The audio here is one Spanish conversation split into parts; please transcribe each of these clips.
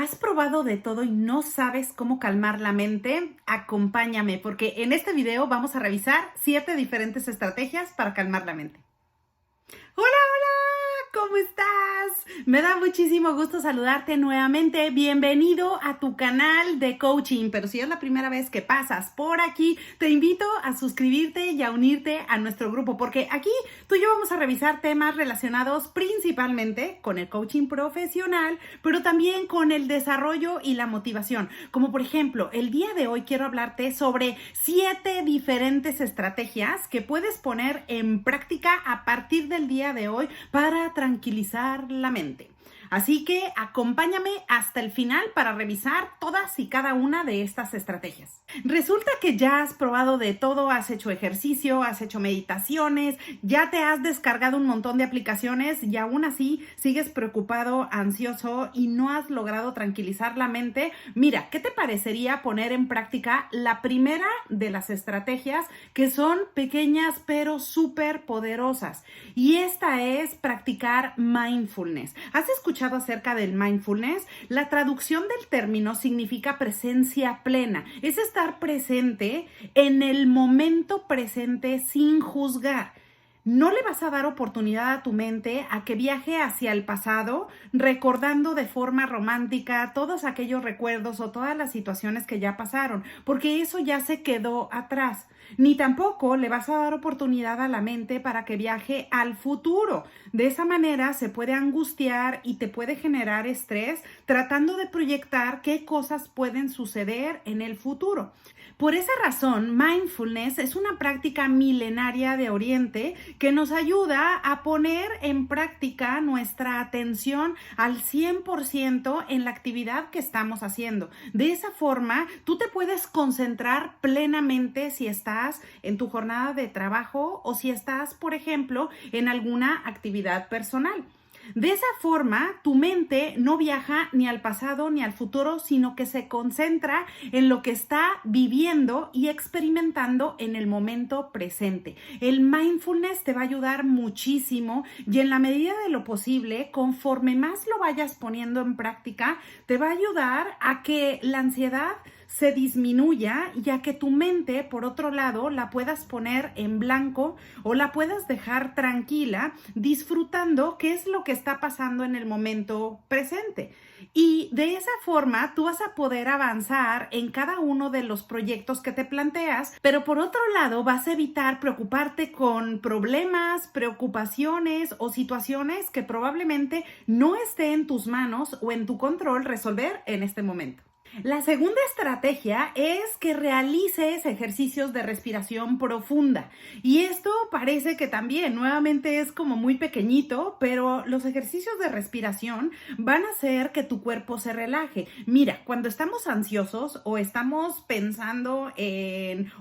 ¿Has probado de todo y no sabes cómo calmar la mente? Acompáñame, porque en este video vamos a revisar 7 diferentes estrategias para calmar la mente. ¡Hola, hola! ¿Cómo estás? Me da muchísimo gusto saludarte nuevamente. Bienvenido a tu canal de coaching. Pero si es la primera vez que pasas por aquí, te invito a suscribirte y a unirte a nuestro grupo, porque aquí tú y yo vamos a revisar temas relacionados principalmente con el coaching profesional, pero también con el desarrollo y la motivación. Como por ejemplo, el día de hoy quiero hablarte sobre 7 diferentes estrategias que puedes poner en práctica a partir del día de hoy para tranquilizar la mente. Así que acompáñame hasta el final para revisar todas y cada una de estas estrategias. Resulta que ya has probado de todo, has hecho ejercicio, has hecho meditaciones, ya te has descargado un montón de aplicaciones y aún así sigues preocupado, ansioso y no has logrado tranquilizar la mente. Mira, ¿qué te parecería poner en práctica la primera de las estrategias que son pequeñas pero súper poderosas? Y esta es practicar mindfulness. ¿Has escuchado acerca del mindfulness? La traducción del término significa presencia plena. Es estar presente en el momento presente sin juzgar. No le vas a dar oportunidad a tu mente a que viaje hacia el pasado, recordando de forma romántica todos aquellos recuerdos o todas las situaciones que ya pasaron, porque eso ya se quedó atrás. Ni tampoco le vas a dar oportunidad a la mente para que viaje al futuro. De esa manera se puede angustiar y te puede generar estrés tratando de proyectar qué cosas pueden suceder en el futuro. Por esa razón, mindfulness es una práctica milenaria de Oriente que nos ayuda a poner en práctica nuestra atención al 100% en la actividad que estamos haciendo. De esa forma, tú te puedes concentrar plenamente si estás en tu jornada de trabajo o si estás, por ejemplo, en alguna actividad personal. De esa forma, tu mente no viaja ni al pasado ni al futuro, sino que se concentra en lo que está viviendo y experimentando en el momento presente. El mindfulness te va a ayudar muchísimo y en la medida de lo posible, conforme más lo vayas poniendo en práctica, te va a ayudar a que la ansiedad se disminuya y a que tu mente, por otro lado, la puedas poner en blanco o la puedas dejar tranquila, disfrutando qué es lo que está pasando en el momento presente. Y de esa forma tú vas a poder avanzar en cada uno de los proyectos que te planteas, pero por otro lado vas a evitar preocuparte con problemas, preocupaciones o situaciones que probablemente no esté en tus manos o en tu control resolver en este momento. La segunda estrategia es que realices ejercicios de respiración profunda. Y esto parece que también nuevamente es como muy pequeñito, pero los ejercicios de respiración van a hacer que tu cuerpo se relaje. Mira, cuando estamos ansiosos o estamos pensando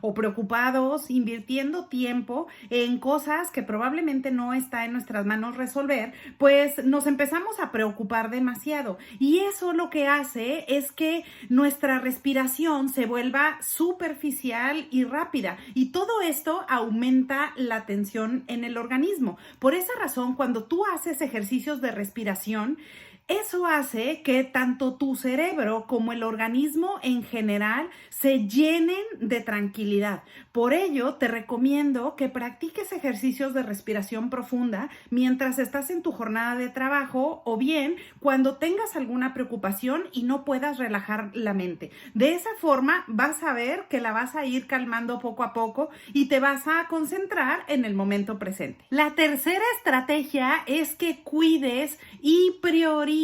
o preocupados, invirtiendo tiempo en cosas que probablemente no está en nuestras manos resolver, pues nos empezamos a preocupar demasiado. Y eso lo que hace es que nuestra respiración se vuelva superficial y rápida y todo esto aumenta la tensión en el organismo. Por esa razón, cuando tú haces ejercicios de respiración, eso hace que tanto tu cerebro como el organismo en general se llenen de tranquilidad. Por ello, te recomiendo que practiques ejercicios de respiración profunda mientras estás en tu jornada de trabajo o bien cuando tengas alguna preocupación y no puedas relajar la mente. De esa forma vas a ver que la vas a ir calmando poco a poco y te vas a concentrar en el momento presente. La tercera estrategia es que cuides y priorices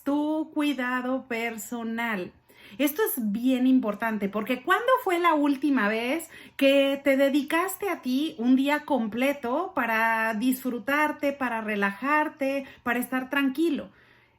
tu cuidado personal. Esto es bien importante porque ¿cuándo fue la última vez que te dedicaste a ti un día completo para disfrutarte, para relajarte, para estar tranquilo?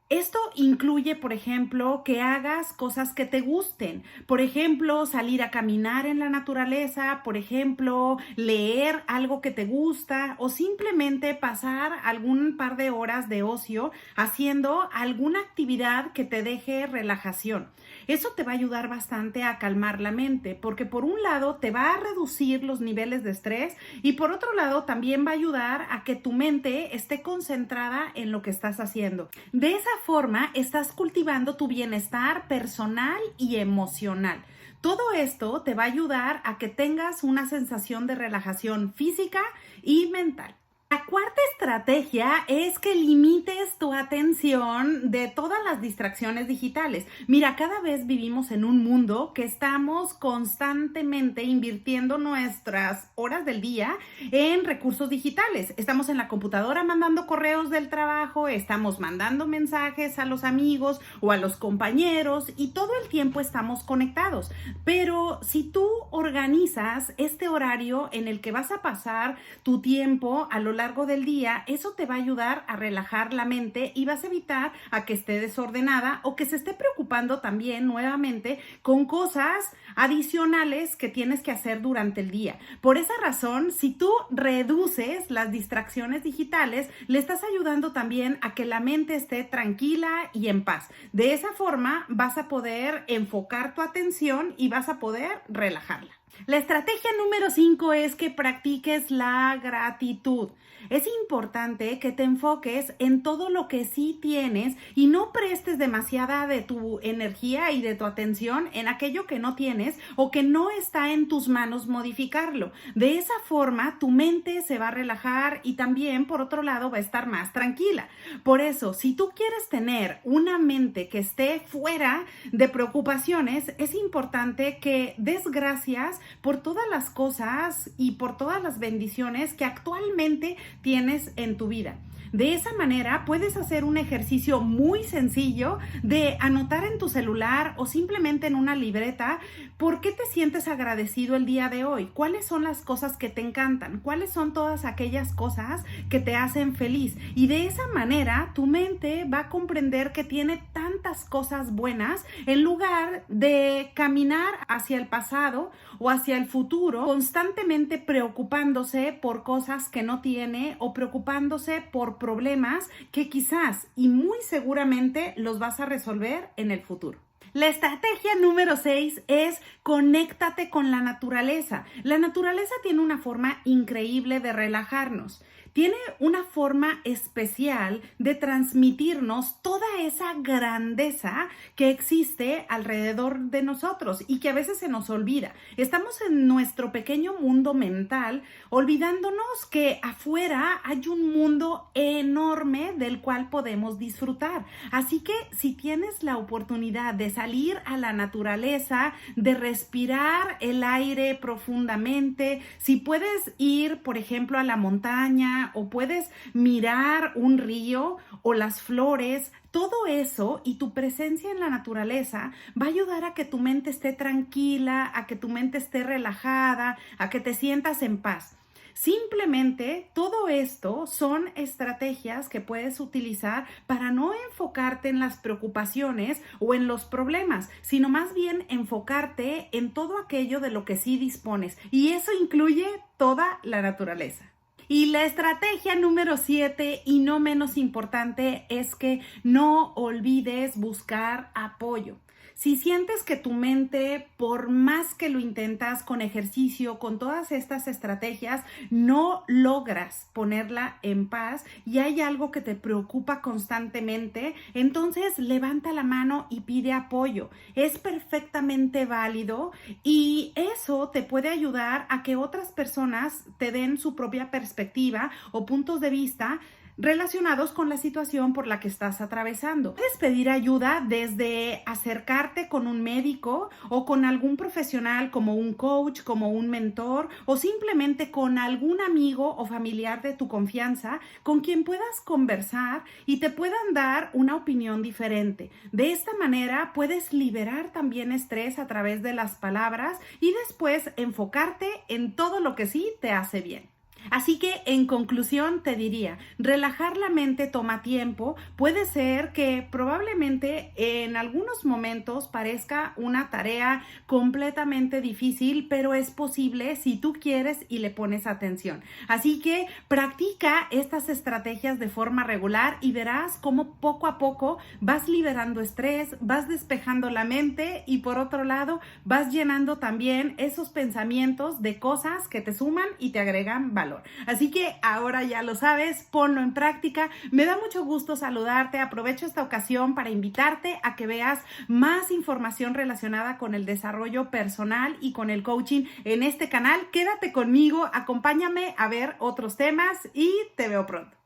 Esto incluye, por ejemplo, que hagas cosas que te gusten. Por ejemplo, salir a caminar en la naturaleza, por ejemplo, leer algo que te gusta o simplemente pasar algún par de horas de ocio haciendo alguna actividad que te deje relajación. Eso te va a ayudar bastante a calmar la mente porque por un lado te va a reducir los niveles de estrés y por otro lado también va a ayudar a que tu mente esté concentrada en lo que estás haciendo. De esa forma estás cultivando tu bienestar personal y emocional. Todo esto te va a ayudar a que tengas una sensación de relajación física y mental. La cuarta estrategia es que limites tu atención de todas las distracciones digitales. Mira, cada vez vivimos en un mundo que estamos constantemente invirtiendo nuestras horas del día en recursos digitales. Estamos en la computadora mandando correos del trabajo, estamos mandando mensajes a los amigos o a los compañeros y todo el tiempo estamos conectados. Pero si tú organizas este horario en el que vas a pasar tu tiempo a lo largo del día, eso te va a ayudar a relajar la mente y vas a evitar a que esté desordenada o que se esté preocupando también nuevamente con cosas adicionales que tienes que hacer durante el día. Por esa razón, si tú reduces las distracciones digitales, le estás ayudando también a que la mente esté tranquila y en paz. De esa forma vas a poder enfocar tu atención y vas a poder relajarla. La estrategia número 5 es que practiques la gratitud. Es importante que te enfoques en todo lo que sí tienes y no prestes demasiada de tu energía y de tu atención en aquello que no tienes o que no está en tus manos modificarlo. De esa forma, tu mente se va a relajar y también, por otro lado, va a estar más tranquila. Por eso, si tú quieres tener una mente que esté fuera de preocupaciones, es importante que des gracias por todas las cosas y por todas las bendiciones que actualmente tienes en tu vida. De esa manera puedes hacer un ejercicio muy sencillo de anotar en tu celular o simplemente en una libreta por qué te sientes agradecido el día de hoy, cuáles son las cosas que te encantan, cuáles son todas aquellas cosas que te hacen feliz. Y de esa manera tu mente va a comprender que tiene tantas cosas buenas en lugar de caminar hacia el pasado o hacia el futuro constantemente preocupándose por cosas que no tiene o preocupándose por problemas que quizás y muy seguramente los vas a resolver en el futuro. La estrategia número 6 es conéctate con la naturaleza. La naturaleza tiene una forma increíble de relajarnos. Tiene una forma especial de transmitirnos toda esa grandeza que existe alrededor de nosotros y que a veces se nos olvida. Estamos en nuestro pequeño mundo mental, olvidándonos que afuera hay un mundo enorme del cual podemos disfrutar. Así que si tienes la oportunidad de salir a la naturaleza, de respirar el aire profundamente, si puedes ir, por ejemplo, a la montaña, o puedes mirar un río o las flores, todo eso y tu presencia en la naturaleza va a ayudar a que tu mente esté tranquila, a que tu mente esté relajada, a que te sientas en paz. Simplemente todo esto son estrategias que puedes utilizar para no enfocarte en las preocupaciones o en los problemas, sino más bien enfocarte en todo aquello de lo que sí dispones. Y eso incluye toda la naturaleza. Y la estrategia número 7 y no menos importante es que no olvides buscar apoyo. Si sientes que tu mente, por más que lo intentas con ejercicio, con todas estas estrategias, no logras ponerla en paz y hay algo que te preocupa constantemente, entonces levanta la mano y pide apoyo. Es perfectamente válido y eso te puede ayudar a que otras personas te den su propia perspectiva o puntos de vista relacionados con la situación por la que estás atravesando. Puedes pedir ayuda desde acercarte con un médico o con algún profesional como un coach, como un mentor o simplemente con algún amigo o familiar de tu confianza con quien puedas conversar y te puedan dar una opinión diferente. De esta manera puedes liberar también estrés a través de las palabras y después enfocarte en todo lo que sí te hace bien. Así que en conclusión te diría, relajar la mente toma tiempo, puede ser que probablemente en algunos momentos parezca una tarea completamente difícil, pero es posible si tú quieres y le pones atención. Así que practica estas estrategias de forma regular y verás cómo poco a poco vas liberando estrés, vas despejando la mente y por otro lado vas llenando también esos pensamientos de cosas que te suman y te agregan valor. valor. Así que ahora ya lo sabes, ponlo en práctica. Me da mucho gusto saludarte. Aprovecho esta ocasión para invitarte a que veas más información relacionada con el desarrollo personal y con el coaching en este canal. Quédate conmigo, acompáñame a ver otros temas y te veo pronto.